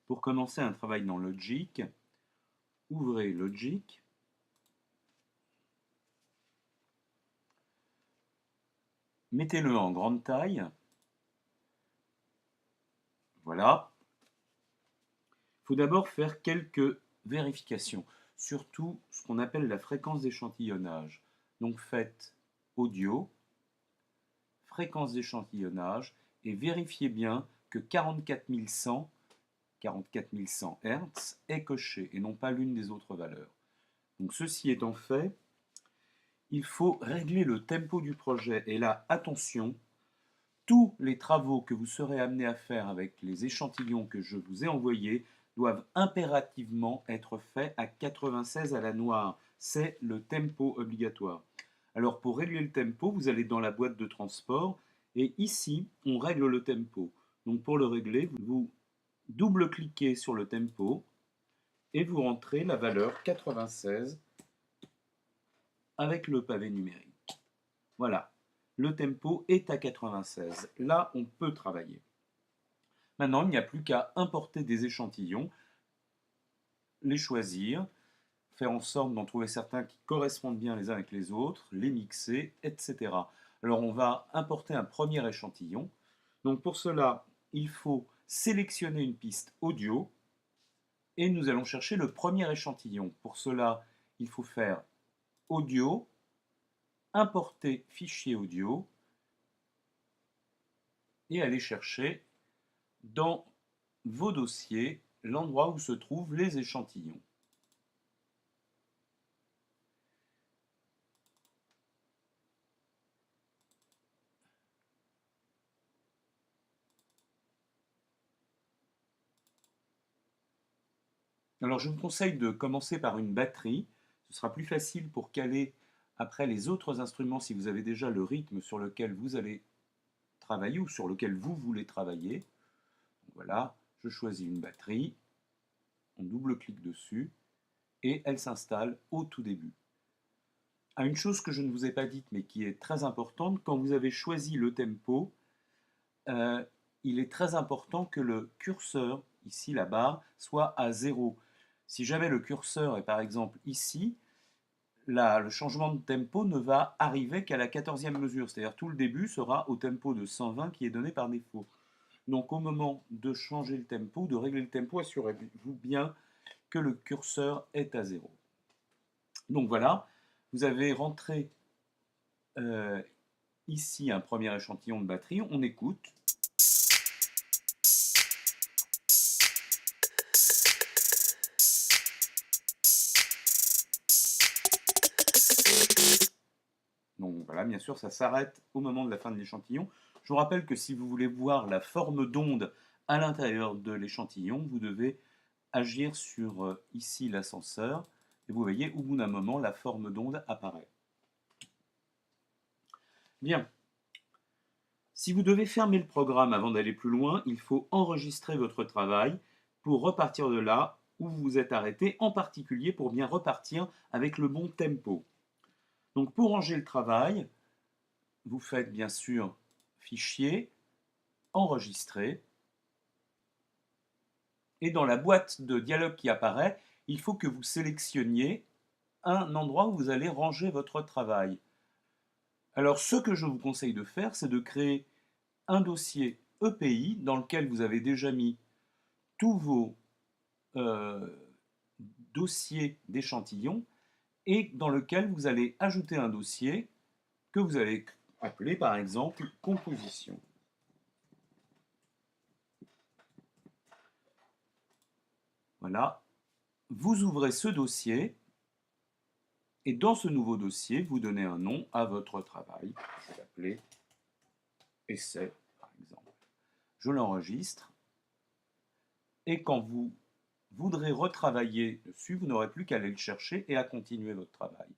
Pour commencer un travail dans Logic, ouvrez Logic. Mettez-le en grande taille. Voilà. Il faut d'abord faire quelques vérifications, surtout ce qu'on appelle la fréquence d'échantillonnage. Donc faites audio, fréquence d'échantillonnage, et vérifiez bien que 44 100 Hz est coché et non pas l'une des autres valeurs. Donc ceci étant fait, il faut régler le tempo du projet. Et là, attention, tous les travaux que vous serez amené à faire avec les échantillons que je vous ai envoyés doivent impérativement être faits à 96 à la noire. C'est le tempo obligatoire. Alors pour régler le tempo, vous allez dans la boîte de transport et ici, on règle le tempo. Donc pour le régler, vous double-cliquez sur le tempo et vous rentrez la valeur 96 avec le pavé numérique. Voilà, le tempo est à 96. Là, on peut travailler. Maintenant, il n'y a plus qu'à importer des échantillons, les choisir, faire en sorte d'en trouver certains qui correspondent bien les uns avec les autres, les mixer, etc. Alors, on va importer un premier échantillon. Donc, pour cela, il faut sélectionner une piste audio et nous allons chercher le premier échantillon. Pour cela, il faut faire audio, importer fichier audio et aller chercher dans vos dossiers l'endroit où se trouvent les échantillons. Alors je vous conseille de commencer par une batterie, ce sera plus facile pour caler après les autres instruments si vous avez déjà le rythme sur lequel vous allez travailler ou sur lequel vous voulez travailler. Donc voilà, je choisis une batterie, on double-clique dessus et elle s'installe au tout début. Une chose que je ne vous ai pas dite mais qui est très importante, quand vous avez choisi le tempo, il est très important que le curseur, ici la barre, soit à 0. Si jamais le curseur est par exemple ici, le changement de tempo ne va arriver qu'à la 14e mesure, c'est-à-dire tout le début sera au tempo de 120 qui est donné par défaut. Donc au moment de changer le tempo, de régler le tempo, assurez-vous bien que le curseur est à 0. Donc voilà, vous avez rentré ici un premier échantillon de batterie, on écoute. Donc voilà, bien sûr, ça s'arrête au moment de la fin de l'échantillon. Je vous rappelle que si vous voulez voir la forme d'onde à l'intérieur de l'échantillon, vous devez agir sur ici l'ascenseur et vous voyez au bout d'un moment la forme d'onde apparaît. Bien. Si vous devez fermer le programme avant d'aller plus loin, il faut enregistrer votre travail pour repartir de là où vous vous êtes arrêté, en particulier pour bien repartir avec le bon tempo. Donc pour ranger le travail, vous faites bien sûr Fichier, Enregistrer, et dans la boîte de dialogue qui apparaît, il faut que vous sélectionniez un endroit où vous allez ranger votre travail. Alors ce que je vous conseille de faire, c'est de créer un dossier EPI dans lequel vous avez déjà mis tous vos dossiers d'échantillons et dans lequel vous allez ajouter un dossier que vous allez appeler par exemple composition. Voilà, vous ouvrez ce dossier et dans ce nouveau dossier, vous donnez un nom à votre travail. Je vais l'appeler essai par exemple. Je l'enregistre et quand vous voudrez retravailler dessus, vous n'aurez plus qu'à aller le chercher et à continuer votre travail.